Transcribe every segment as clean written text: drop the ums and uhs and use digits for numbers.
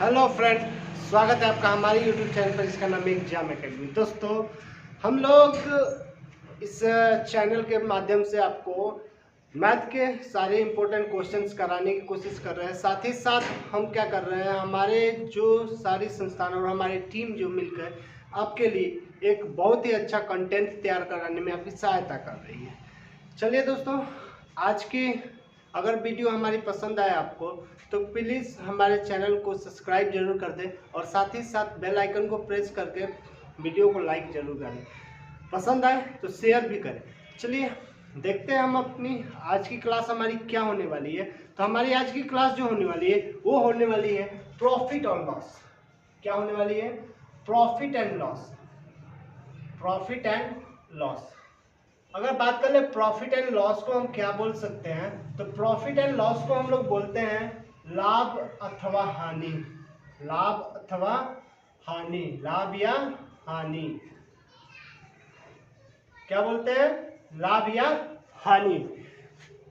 Hello friend, स्वागत है आपका हमारे यूट्यूब चैनल पर, इसका नाम है एग्जाम अकेडमी। दोस्तों, हम लोग इस चैनल के माध्यम से आपको मैथ के सारे इम्पोर्टेंट क्वेश्चंस कराने की कोशिश कर रहे हैं। साथ ही साथ हम क्या कर रहे हैं, हमारे जो सारी संस्थान और हमारी टीम जो मिलकर आपके लिए एक बहुत ही अच्छा कंटेंट तैयार कराने में आपकी सहायता कर रही है। चलिए दोस्तों, आज की अगर वीडियो हमारी पसंद आए आपको तो प्लीज़ हमारे चैनल को सब्सक्राइब जरूर कर दें और साथ ही साथ बेल आइकन को प्रेस करके वीडियो को लाइक जरूर करें। पसंद आए तो शेयर भी करें। चलिए देखते हैं हम अपनी आज की क्लास हमारी क्या होने वाली है। तो हमारी आज की क्लास जो होने वाली है वो होने वाली है प्रॉफिट और लॉस। क्या होने वाली है? Profit and loss. Profit and loss. अगर बात कर ले प्रॉफिट एंड लॉस को हम क्या बोल सकते हैं, तो प्रॉफिट एंड लॉस को हम लोग बोलते हैं लाभ अथवा हानि। लाभ अथवा हानि, लाभ या हानि। क्या बोलते हैं? लाभ या हानि।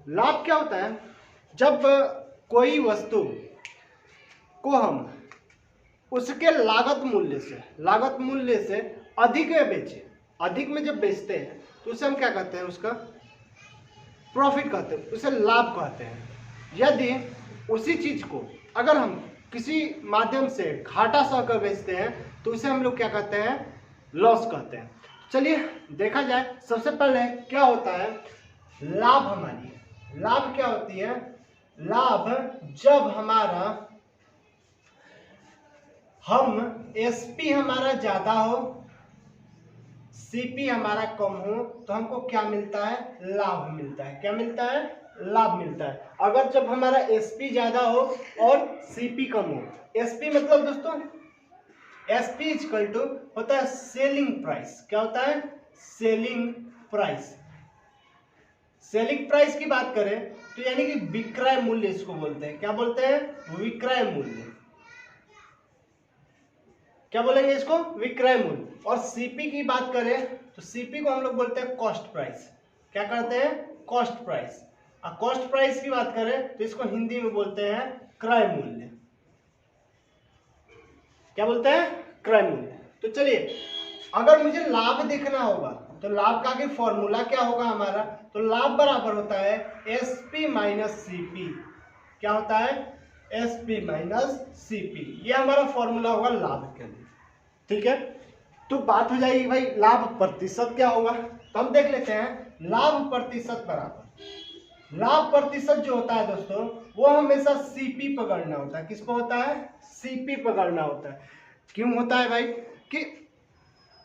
लाभ क्या होता है? जब कोई वस्तु को हम उसके लागत मूल्य से अधिक में बेचे, अधिक में जब बेचते हैं तो उसे हम क्या कहते हैं? उसका प्रॉफिट कहते हैं, उसे लाभ कहते हैं। यदि उसी चीज को अगर हम किसी माध्यम से घाटा सहकर बेचते हैं तो उसे हम लोग क्या कहते हैं? लॉस कहते हैं। चलिए देखा जाए, सबसे पहले क्या होता है लाभ। हमारी लाभ क्या होती है? लाभ जब एसपी हमारा ज्यादा हो, सीपी हमारा कम हो, तो हमको क्या मिलता है? लाभ मिलता है। क्या मिलता है? लाभ मिलता है। अगर जब हमारा एसपी ज्यादा हो और सीपी कम हो, एसपी मतलब दोस्तों एसपी इक्वल टू होता है सेलिंग प्राइस। क्या होता है? Selling price. सेलिंग प्राइस की बात करें तो यानी कि विक्रय मूल्य इसको बोलते हैं। क्या बोलते हैं? विक्रय मूल्य। क्या बोलेंगे इसको? विक्रय मूल्य। और सीपी की बात करें तो सीपी को हम लोग बोलते हैं कॉस्ट प्राइस। क्या करते हैं? Cost price. और कॉस्ट प्राइस की बात करें तो इसको हिंदी में बोलते हैं क्रय मूल्य। क्या बोलते हैं? क्रय मूल्य। तो चलिए, अगर मुझे लाभ देखना होगा तो लाभ का आगे फॉर्मूला क्या होगा हमारा? तो लाभ बराबर होता है एसपी माइनस सीपी। क्या होता है? SP minus CP. ये हमारा फॉर्मूला होगा लाभ के लिए। ठीक है, तो बात हो जाएगी भाई लाभ प्रतिशत क्या होगा। तो हम देख लेते हैं लाभ प्रतिशत बराबर, लाभ प्रतिशत जो होता है दोस्तों वो हमेशा सीपी पर गणना होता है। किस पर होता है? सीपी पर गणना होता है। क्यों होता है भाई? कि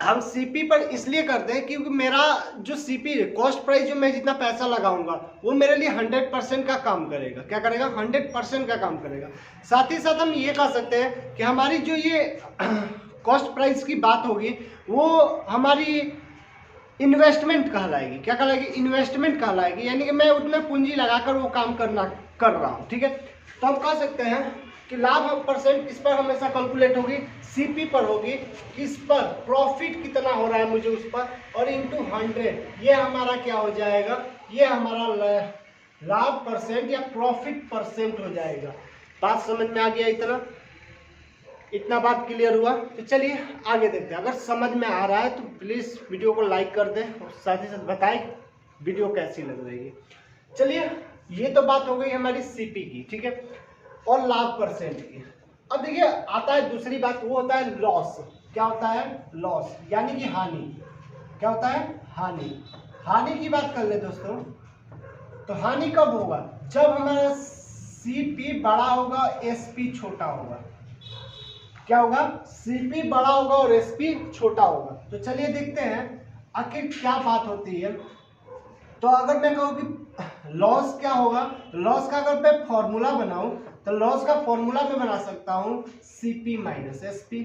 हम सीपी पर इसलिए करते हैं क्योंकि मेरा जो सीपी कॉस्ट प्राइस, जो मैं जितना पैसा लगाऊंगा वो मेरे लिए 100% का काम करेगा। क्या करेगा? 100% का काम करेगा। साथ ही साथ हम ये कह सकते हैं कि हमारी जो ये कॉस्ट प्राइस की बात होगी वो हमारी इन्वेस्टमेंट कहलाएगी। क्या कहलाएगी? इन्वेस्टमेंट कहलाएगी। यानी कि मैं उतना पूंजी लगाकर वो काम कर रहा हूँ। ठीक है, तो हम कह सकते हैं कि लाभ परसेंट किस पर हमेशा कैलकुलेट होगी? सीपी पर होगी। किस पर? प्रॉफिट कितना हो रहा है मुझे उस पर, और इंटू 100। ये हमारा क्या हो जाएगा? ये हमारा लाभ परसेंट या प्रॉफिट परसेंट हो जाएगा। बात समझ में आ गया? इतना बात क्लियर हुआ? तो चलिए आगे देखते हैं। अगर समझ में आ रहा है तो प्लीज़ वीडियो को लाइक कर दें और साथ ही साथ बताएं वीडियो कैसी लग रही है। चलिए, ये तो बात हो गई हमारी सीपी की। ठीक है, और लाभ परसेंट की। अब देखिए आता है दूसरी बात, वो होता है लॉस। क्या होता है? लॉस, यानी कि हानि। क्या होता है? हानि। हानि की बात कर ले दोस्तों, तो हानि कब होगा? जब हमारा सीपी बड़ा होगा, एसपी छोटा होगा। क्या होगा? सीपी बड़ा होगा और एसपी छोटा होगा। तो चलिए देखते हैं आखिर क्या बात होती है। तो अगर मैं कहूँ कि लॉस क्या होगा, लॉस का अगर मैं फॉर्मूला बनाऊं तो लॉस का फॉर्मूला मैं बना सकता हूं सीपी माइनस एसपी।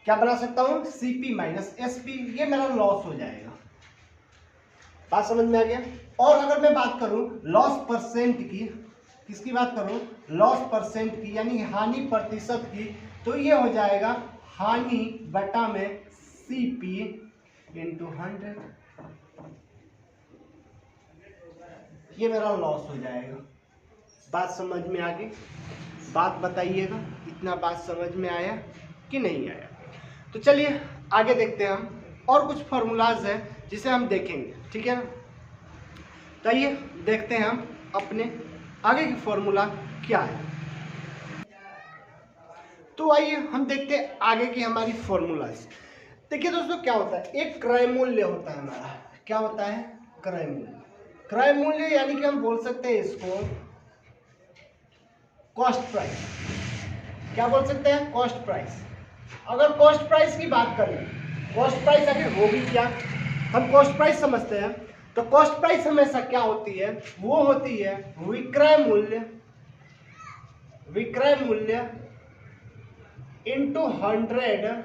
क्या बना सकता हूं? CP minus SP. ये मेरा लॉस हो जाएगा। बात समझ में आ गया? और अगर मैं बात करूं लॉस परसेंट की, किसकी बात करूं? लॉस परसेंट की, यानी हानि प्रतिशत की, तो ये हो जाएगा हानि बटा में सीपी इंटू 100। ये मेरा लॉस हो जाएगा। बात समझ में आ गई? बात बताइएगा, इतना बात समझ में आया कि नहीं आया। तो चलिए आगे देखते हैं हम, और कुछ फार्मूलाज है जिसे हम देखेंगे, ठीक है ना। तो आइए देखते हैं हम अपने आगे की फार्मूला क्या है। तो आइए हम देखते हैं आगे की हमारी फार्मूलाज। देखिए दोस्तों क्या होता है, एक क्रय मूल्य होता है हमारा, क्या होता है, क्रय मूल्य। क्रय मूल्य यानी कि हम बोल सकते हैं इसको कॉस्ट प्राइस। क्या बोल सकते हैं, कॉस्ट प्राइस। अगर कॉस्ट प्राइस की बात करें, कॉस्ट प्राइस आखिर होगी क्या, हम कॉस्ट प्राइस समझते हैं। तो कॉस्ट प्राइस हमेशा क्या होती है, वो होती है विक्रय मूल्य, विक्रय मूल्य इंटू 100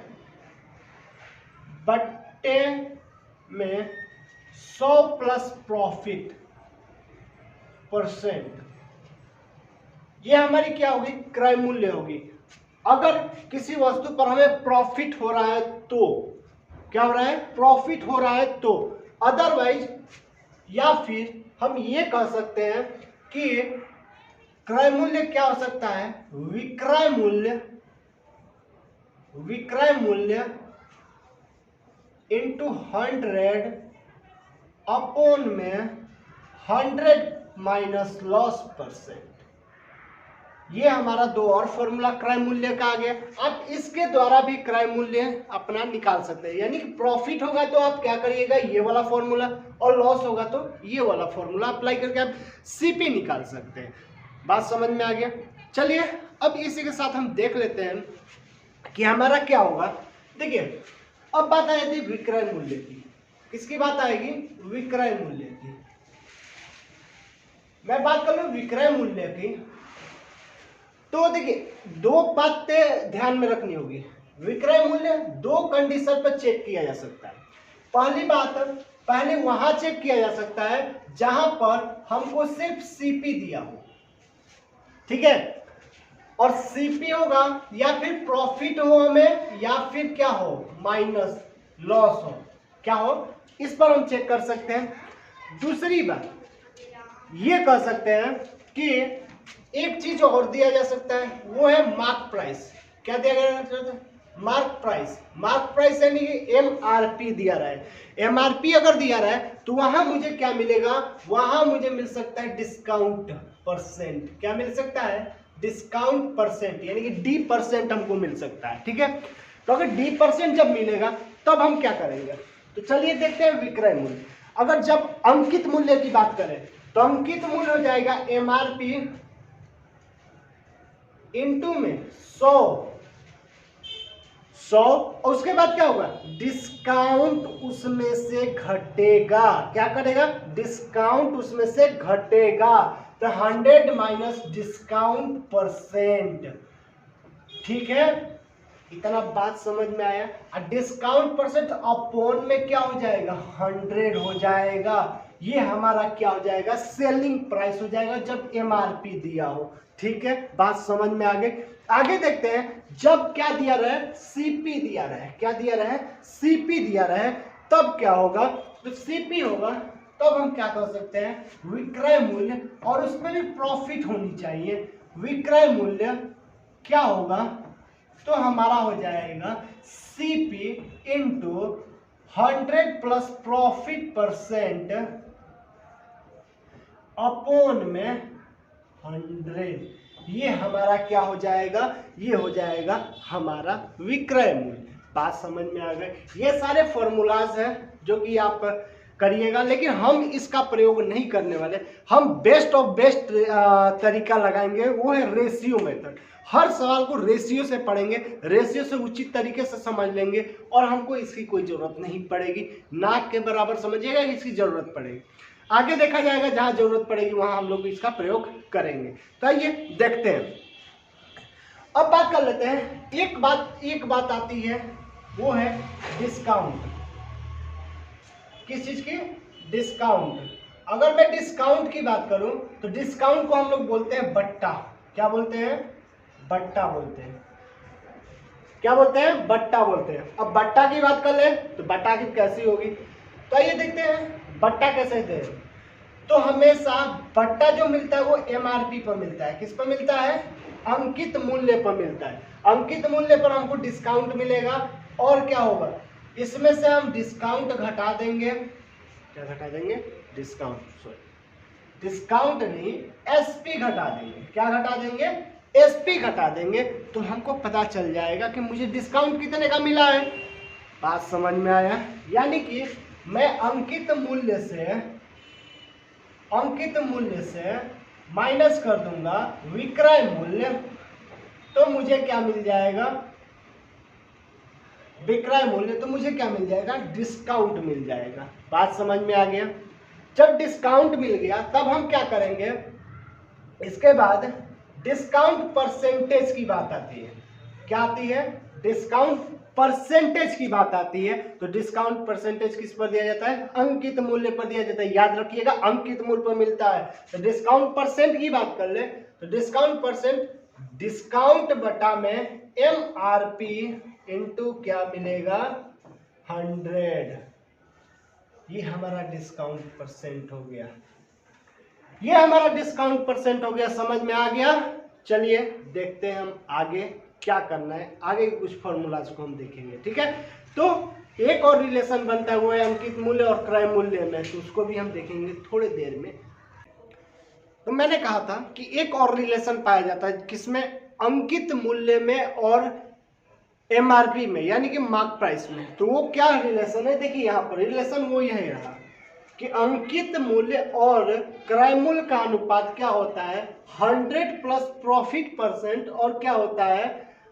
बट्टे में 100 प्लस प्रॉफिट %। ये हमारी क्या होगी, क्रय मूल्य होगी। अगर किसी वस्तु पर हमें प्रॉफिट हो रहा है तो क्या हो रहा है, प्रॉफिट हो रहा है तो, अदरवाइज या फिर हम ये कह सकते हैं कि क्रय मूल्य क्या हो सकता है, विक्रय मूल्य, विक्रय मूल्य इंटू 100 अपॉन में 100 माइनस लॉस %। ये हमारा दो और फॉर्मूला क्रय मूल्य का आ गया। आप इसके द्वारा भी क्रय मूल्य अपना निकाल सकते हैं, यानी कि प्रॉफिट होगा तो आप क्या करिएगा, ये वाला फॉर्मूला, और लॉस होगा तो ये वाला फॉर्मूला अप्लाई करके आप सीपी निकाल सकते हैं। बात समझ में आ गया। चलिए अब इसी के साथ हम देख लेते हैं कि हमारा क्या होगा। देखिए अब बात आएगी विक्रय मूल्य की। किसकी बात आएगी, विक्रय मूल्य की। मैं बात कर लूं विक्रय मूल्य की, तो देखिए दो बातें ध्यान में रखनी होगी। विक्रय मूल्य दो कंडीशन पर चेक किया जा सकता है। पहली बात, पहले वहां चेक किया जा सकता है जहां पर हमको सिर्फ सीपी दिया हो, ठीक है, और सीपी होगा या फिर प्रॉफिट हो हमें, या फिर क्या हो, माइनस लॉस हो, क्या हो, इस पर हम चेक कर सकते हैं। दूसरी बात ये कह सकते हैं कि एक चीज और दिया जा सकता है, वो है मार्क प्राइस। क्या दिया गया, मार्क प्राइस। मार्क प्राइस यानी कि एमआरपी दिया रहा है। एमआरपी अगर दिया रहा है तो वहां मुझे क्या मिलेगा, वहां मुझे मिल सकता है डिस्काउंट %। क्या मिल सकता है, डिस्काउंट %, यानी कि D% हमको मिल सकता है, ठीक है। तो अगर D% जब मिलेगा तब हम क्या करेंगे, तो चलिए देखते हैं विक्रय मूल्य। अगर जब अंकित मूल्य की बात करें तो अंकित मूल्य हो जाएगा एमआरपी इंटू में 100, और उसके बाद क्या होगा, डिस्काउंट उसमें से घटेगा। क्या करेगा, डिस्काउंट उसमें से घटेगा, तो 100 माइनस डिस्काउंट %। ठीक है, इतना बात समझ में आया। और डिस्काउंट % अपॉन में क्या हो जाएगा, 100 हो जाएगा। ये हमारा क्या हो जाएगा, सेलिंग प्राइस हो जाएगा जब एमआरपी दिया हो। ठीक है, बात समझ में आ गई। आगे देखते हैं, जब क्या दिया रहे, सीपी दिया रहे। क्या दिया रहे, सीपी दिया रहे, तब क्या होगा, तो सीपी होगा तब हम क्या कर सकते हैं, विक्रय मूल्य, और उसमें भी प्रॉफिट होनी चाहिए। विक्रय मूल्य क्या होगा, तो हमारा हो जाएगा CP into 100 plus profit % upon में 100। ये हमारा क्या हो जाएगा, ये हो जाएगा हमारा विक्रय मूल्य। बात समझ में आ गई। ये सारे फॉर्मूलाज हैं जो कि आप करिएगा, लेकिन हम इसका प्रयोग नहीं करने वाले। हम बेस्ट ऑफ बेस्ट तरीका लगाएंगे, वो है रेशियो मेथड। हर सवाल को रेशियो से पढ़ेंगे, रेशियो से उचित तरीके से समझ लेंगे, और हमको इसकी कोई जरूरत नहीं पड़ेगी। नाक के बराबर समझिएगा, इसकी जरूरत पड़ेगी। आगे देखा जाएगा, जहां जरूरत पड़ेगी वहां हम लोग इसका प्रयोग करेंगे। तो आइए देखते हैं। अब बात कर लेते हैं, एक बात आती है, वो है डिस्काउंट। किस चीज की, डिस्काउंट। अगर मैं डिस्काउंट की बात करूं तो डिस्काउंट को हम लोग बोलते हैं बट्टा। क्या बोलते हैं, बट्टा बोलते हैं। क्या बोलते हैं, बट्टा बोलते हैं। अब बट्टा की बात कर ले तो बट्टा की कैसी होगी, तो आइए देखते हैं बट्टा कैसे दे। तो हमेशा बट्टा जो मिलता है वो एमआरपी पर मिलता है। किस पर मिलता है? अंकित मूल्य पर मिलता है। अंकित मूल्य पर हमको डिस्काउंट मिलेगा और क्या होगा, इसमें से हम डिस्काउंट घटा देंगे। क्या घटा देंगे? डिस्काउंट, सॉरी डिस्काउंट नहीं, एसपी घटा देंगे। क्या घटा देंगे? एसपी घटा देंगे। तो हमको पता चल जाएगा कि मुझे डिस्काउंट कितने का मिला है। बात समझ में आया? यानी कि मैं अंकित मूल्य से माइनस कर दूंगा विक्रय मूल्य, तो मुझे क्या मिल जाएगा? विक्रय मूल्य, तो मुझे क्या मिल जाएगा? डिस्काउंट मिल जाएगा। बात समझ में आ गया? जब डिस्काउंट मिल गया तब हम क्या करेंगे, इसके बाद डिस्काउंट परसेंटेज की बात आती है। क्या आती है? डिस्काउंट परसेंटेज की बात आती है। तो डिस्काउंट परसेंटेज किस पर दिया जाता है? अंकित मूल्य पर दिया जाता है। याद रखिएगा, अंकित मूल्य पर मिलता है। तो डिस्काउंट परसेंट की बात कर ले तो डिस्काउंट परसेंट, डिस्काउंट बटा में एमआरपी इंटू क्या मिलेगा? 100। ये हमारा डिस्काउंट परसेंट हो गया। ये हमारा डिस्काउंट परसेंट हो गया। समझ में आ गया? चलिए देखते हैं हम आगे क्या करना है। आगे कुछ फॉर्मूलाज को हम देखेंगे, ठीक है। तो एक और रिलेशन बनता है, वो है अंकित मूल्य और क्रय मूल्य में, तो उसको भी हम देखेंगे थोड़ी देर में। तो मैंने कहा था कि एक और रिलेशन पाया जाता है किसमें? अंकित मूल्य में और एमआरपी में, यानी कि मार्क प्राइस में। तो वो क्या रिलेशन है? देखिए यहाँ पर रिलेशन वो यही रहा कि अंकित मूल्य और क्रय मूल्य का अनुपात क्या होता है? 100 प्लस प्रॉफिट परसेंट और क्या होता है?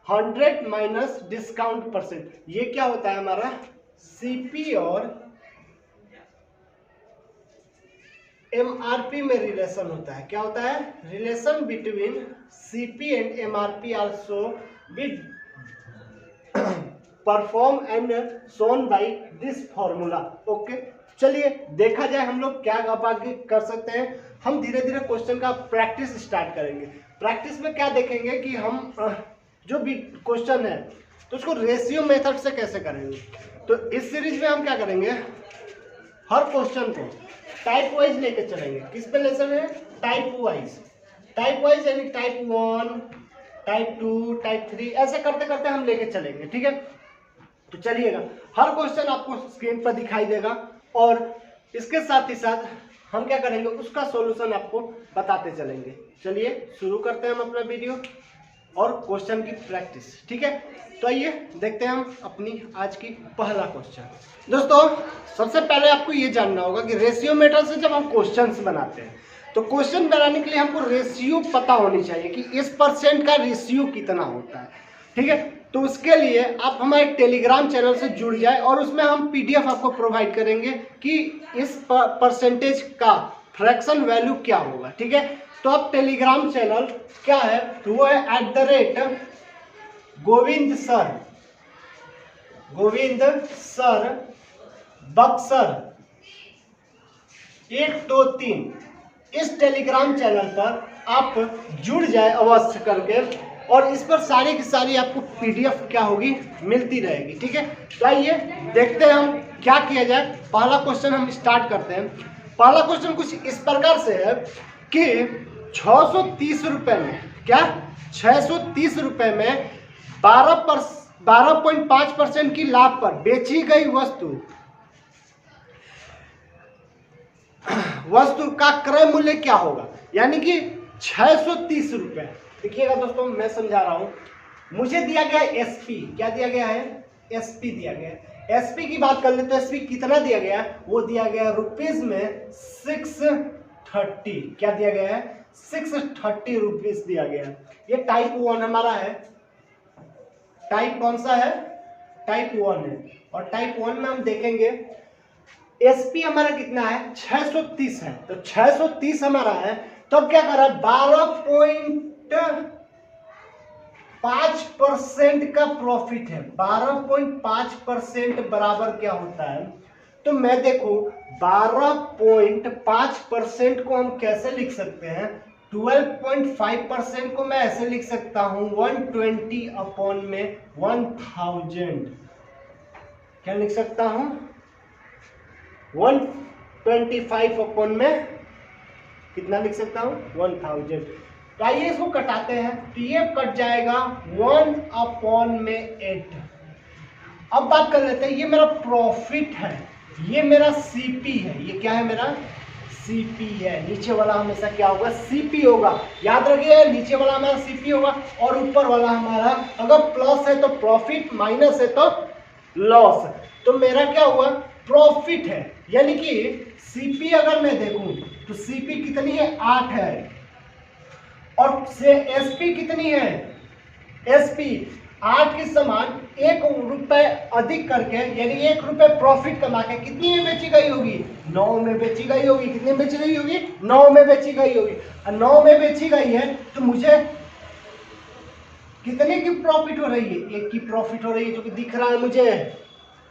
100 माइनस डिस्काउंट परसेंट। ये क्या होता है हमारा? सीपी और एमआरपी में रिलेशन होता है। क्या होता है? Relation between CP and MRP also be perform and shown by this formula. Okay, चलिए देखा जाए हम लोग क्या अब आगे कर सकते हैं। हम धीरे धीरे क्वेश्चन का प्रैक्टिस स्टार्ट करेंगे। प्रैक्टिस में क्या देखेंगे कि हम जो भी क्वेश्चन है तो उसको रेशियो मेथड से कैसे करेंगे। तो इस सीरीज में हम क्या करेंगे, हर क्वेश्चन को टाइप वाइज लेके चलेंगे। किस पे लेसन है? टाइप वाइज यानी टाइप 1, टाइप 2, टाइप 3, ऐसे करते करते हम लेके चलेंगे, ठीक है। तो चलिएगा, हर क्वेश्चन आपको स्क्रीन पर दिखाई देगा और इसके साथ ही साथ हम क्या करेंगे, उसका सॉल्यूशन आपको बताते चलेंगे। चलिए शुरू करते हैं हम अपना वीडियो और क्वेश्चन की प्रैक्टिस, ठीक है। तो आइए देखते हैं हम अपनी आज की पहला क्वेश्चन। दोस्तों सबसे पहले आपको ये जानना होगा कि रेशियो मेथड से जब हम क्वेश्चंस बनाते हैं तो क्वेश्चन बनाने के लिए हमको रेशियो पता होनी चाहिए कि इस परसेंट का रेशियो कितना होता है, ठीक है। तो उसके लिए आप हमारे टेलीग्राम चैनल से जुड़ जाए और उसमें हम पीडीएफ आपको प्रोवाइड करेंगे कि इस परसेंटेज का फ्रैक्शन वैल्यू क्या होगा, ठीक है। तो आप टेलीग्राम चैनल क्या है, तो वो है @गोविंद सर बक्सर 123। इस टेलीग्राम चैनल पर आप जुड़ जाए अवश्य करके और इस पर सारी की सारी आपको पीडीएफ क्या होगी, मिलती रहेगी, ठीक है। तो आइए देखते हैं हम क्या किया जाए। पहला क्वेश्चन हम स्टार्ट करते हैं। पहला क्वेश्चन कुछ इस प्रकार से है कि 630 रुपए में, क्या 630 रुपए में 12.5% की लाभ पर बेची गई वस्तु का क्रय मूल्य क्या होगा, यानी कि 630 रुपए। देखिएगा दोस्तों मैं समझा रहा हूं, मुझे दिया गया एसपी, क्या दिया गया है? एसपी दिया गया है। एसपी की बात कर ले तो एसपी कितना दिया गया है? वो दिया गया रुपीज में 630। क्या दिया गया है? 630 रुपीज दिया गया है। ये टाइप 1 हमारा है। टाइप कौन सा है? टाइप 1 है। और टाइप 1 में हम देखेंगे एसपी हमारा कितना है? 630 है। तो 630 हमारा है, तो अब क्या कर रहा है? 12.5% का प्रॉफिट है। 12.5% बराबर क्या होता है? तो मैं देखो 12.5% को हम कैसे लिख सकते हैं? 12.5% को मैं ऐसे लिख सकता हूं 120 अपॉन में 1000। क्या लिख सकता हूं? 125 अपॉन में कितना लिख सकता हूँ 1000। तो आइए इसको कटाते हैं, तो ये कट जाएगा 1/8। अब बात कर लेते हैं, ये मेरा प्रॉफिट है, ये मेरा सीपी है, ये क्या है मेरा सीपी है। नीचे वाला हमेशा क्या होगा सीपी होगा, याद रखिए नीचे वाला हमारा सीपी होगा और ऊपर वाला हमारा अगर प्लस है तो प्रॉफिट, माइनस है तो लॉस। तो मेरा क्या हुआ प्रॉफिट है, यानी कि सीपी अगर मैं देखूं तो सीपी कितनी है 8 है, और से एसपी कितनी है एसपी 8 के समान 1 रुपए अधिक करके, यानी 1 रुपए प्रॉफिट कमा के कितनी में बेची गई होगी 9 में बेची गई होगी। कितनी में बेची गई होगी 9 में बेची गई होगी। और 9 में बेची गई है तो मुझे कितने की प्रॉफिट हो रही है 1 की प्रॉफिट हो रही है, जो कि दिख रहा है मुझे।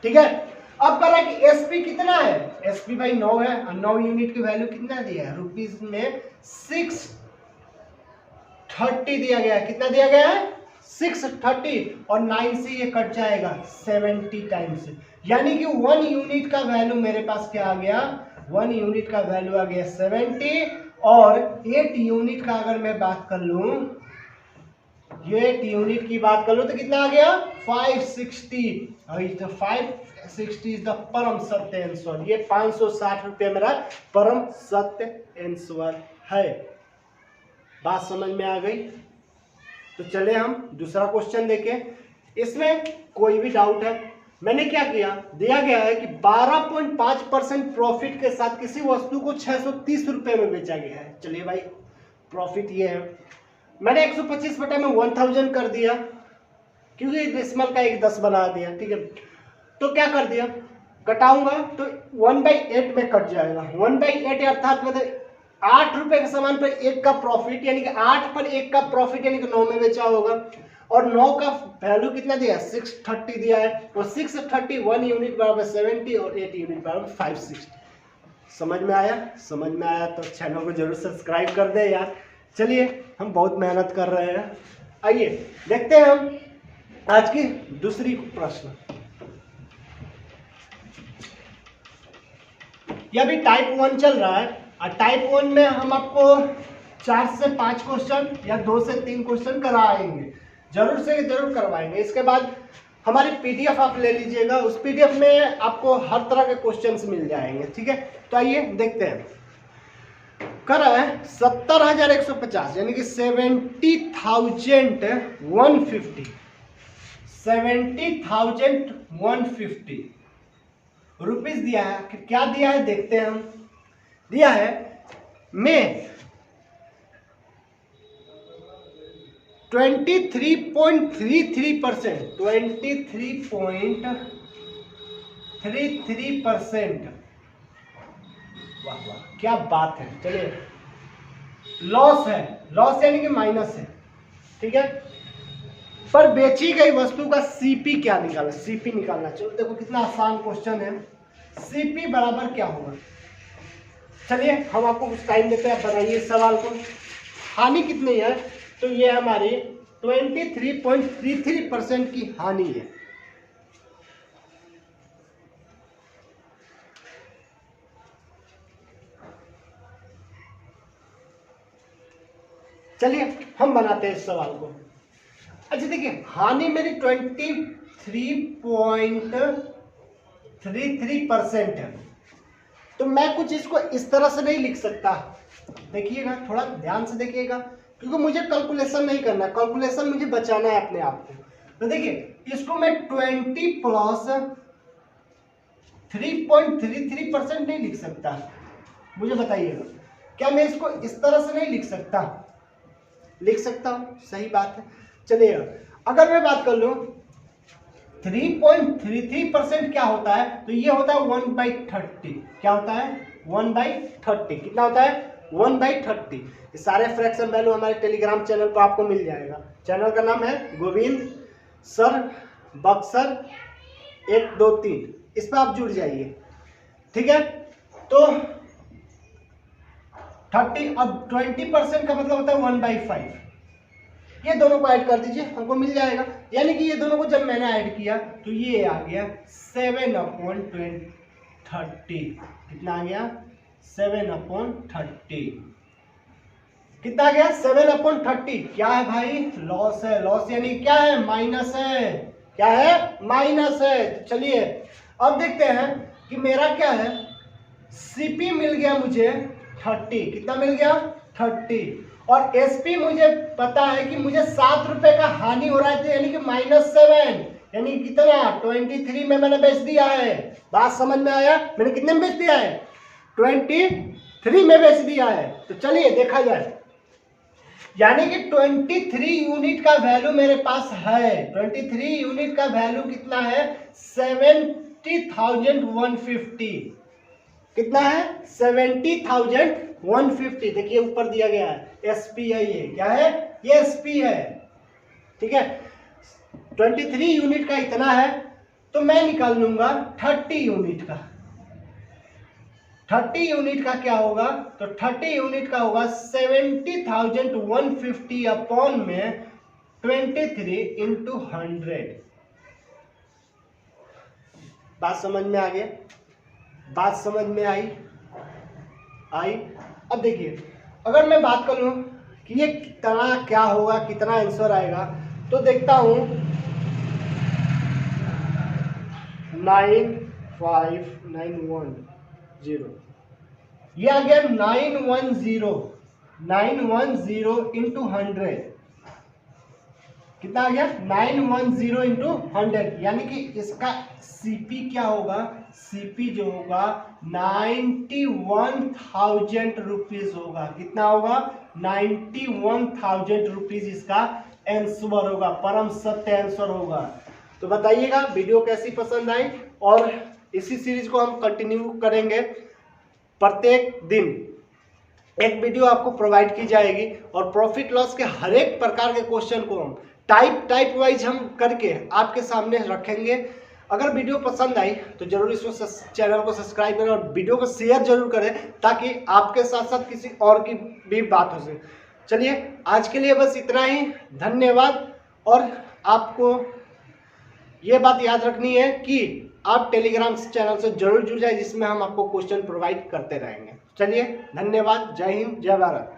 ठीक है, अब कह रहा है कि एसपी कितना है, एसपी भाई 9 है और 9 यूनिट की वैल्यू कितना दिया है रुपीस में 630 दिया गया है। कितना दिया गया है 630, और 9 से ये कट जाएगा 70 टाइम्स, यानी कि 1 यूनिट का वैल्यू मेरे पास क्या आ गया 1 यूनिट का वैल्यू आ गया 70, और 8 यूनिट का अगर मैं बात कर लूं, ये 8 यूनिट की बात कर लूं तो कितना आ गया 560, और 560 इज द परम सत्य आंसर। ये 560 रुपये मेरा परम सत्य आंसर है। बात समझ में आ गई? तो चले हम दूसरा क्वेश्चन देखें। इसमें कोई भी डाउट है, मैंने क्या किया, दिया गया है कि 12.5% प्रॉफिट के साथ किसी वस्तु को 630 रुपये में बेचा गया है। चलिए भाई प्रॉफिट ये है, मैंने 125 बटे में 1000 कर दिया, क्योंकि डेसिमल का 10 बना दिया। ठीक है, तो क्या कर दिया, कटाऊंगा तो 1/8 में कट जाएगा। 1/8 अर्थात मतलब 8 रुपए के सामान पर 1 का प्रॉफिट, यानी कि 8 पर 1 का प्रॉफिट, यानी कि 9 में बेचा होगा। और 9 का वैल्यू कितना दिया है 630 दिया है, और 630 1 यूनिट बराबर 70 और 8 यूनिट बराबर 560। समझ में आया? समझ में आया तो चैनल को जरूर सब्सक्राइब कर दे यार। चलिए हम बहुत मेहनत कर रहे हैं, आइए देखते हैं हम आज की दूसरी प्रश्न। यह भी टाइप 1 चल रहा है, और टाइप 1 में हम आपको 4 से 5 क्वेश्चन या 2 से 3 क्वेश्चन कराएंगे, जरूर से जरूर करवाएंगे। इसके बाद हमारी पीडीएफ आप ले लीजिएगा, उस पीडीएफ में आपको हर तरह के क्वेश्चंस मिल जाएंगे। ठीक है, तो आइए देखते हैं। कर रहा है 70,150, यानी कि 70,150 70,150 रुपीस दिया है। क्या दिया है देखते हैं हम। दिया है में 23.33%, 23.33%। वाह वाह क्या बात है। चलिए लॉस है, लॉस यानी कि माइनस है। ठीक है, पर बेची गई वस्तु का सीपी क्या निकालना, सीपी निकालना। चलो देखो कितना आसान क्वेश्चन है। सीपी बराबर क्या होगा, चलिए हम आपको कुछ टाइम देते हैं, बनाइए इस सवाल को। हानि कितनी है, तो ये हमारी 23.33% की हानि है। चलिए हम बनाते हैं इस सवाल को। अच्छा देखिए हानि मेरी 23.33% है, तो मैं कुछ इसको इस तरह से नहीं लिख सकता। देखिएगा थोड़ा ध्यान से देखिएगा, क्योंकि मुझे कैलकुलेशन नहीं करना, कैलकुलेशन मुझे बचाना है अपने आप को। तो देखिए इसको मैं 20 प्लस 3.33% नहीं लिख सकता। मुझे बताइएगा क्या मैं इसको इस तरह से नहीं लिख सकता? लिख सकता हूँ, सही बात है। चलिए अगर मैं बात कर लूँ 3.33% क्या होता है, तो ये होता है 1/30। क्या होता है 1/30। कितना होता है 1/30। ये सारे फ्रैक्शन वैल्यू हमारे टेलीग्राम चैनल पर आपको मिल जाएगा। चैनल का नाम है गोविंद सर बक्सर 123, इस पर आप जुड़ जाइए। ठीक है, तो 30 अब 20% का मतलब होता है 1/5। ये दोनों को ऐड कर दीजिए, हमको मिल जाएगा। यानी कि ये दोनों को जब मैंने ऐड किया तो ये आ गया 7/30। कितना आ गया 7/30। कितना गया 7/30। क्या है भाई, लॉस है। लॉस यानी क्या है, माइनस है। क्या है, माइनस है। तो चलिए अब देखते हैं कि मेरा क्या है, सीपी मिल गया मुझे 30। कितना मिल गया, 30। और एसपी मुझे पता है कि मुझे 7 रुपए का हानि हो रहा है, यानी कि -7, यानी कितना 23 में मैंने बेच दिया है। बात समझ में आया, मैंने कितने में बेच दिया है, 23 में बेच दिया है। तो चलिए देखा जाए, यानी कि 23 यूनिट का वैल्यू मेरे पास है। 23 यूनिट का वैल्यू कितना है, 70,150। कितना है, 70,150। देखिए ऊपर दिया गया है, एसपी है ये। क्या है, ये एसपी है। ठीक है, 23 यूनिट का इतना है, तो मैं निकाल लूंगा 30 यूनिट का। 30 यूनिट का क्या होगा, तो 30 यूनिट का होगा 70,150 अपॉन में 23 इंटू 100। बात समझ में आ गया, बात समझ में आई। अब देखिए, अगर मैं बात करूं कि ये कितना क्या होगा, कितना आंसर आएगा, तो देखता हूं 95910, ये आ गया 910 इंटू 100। कितना आ गया, 910 इंटू 100, यानी कि इसका सीपी क्या होगा, सीपी जो होगा 91,000 रुपीज होगा। कितना होगा, 91,000 रुपीज इसका आंसर होगा, परम सत्य आंसर होगा। तो बताइएगा वीडियो कैसी पसंद आई, और इसी सीरीज को हम कंटिन्यू करेंगे। प्रत्येक दिन एक वीडियो आपको प्रोवाइड की जाएगी, और प्रॉफिट लॉस के हर एक प्रकार के क्वेश्चन को हम टाइप वाइज हम करके आपके सामने रखेंगे। अगर वीडियो पसंद आई तो जरूर इसको चैनल को सब्सक्राइब करें और वीडियो को शेयर जरूर करें, ताकि आपके साथ साथ किसी और की भी बात हो सके। चलिए आज के लिए बस इतना ही, धन्यवाद। और आपको ये बात याद रखनी है कि आप टेलीग्राम चैनल से जरूर जुड़ जाए, जिसमें हम आपको क्वेश्चन प्रोवाइड करते रहेंगे। चलिए धन्यवाद, जय हिंद, जय भारत।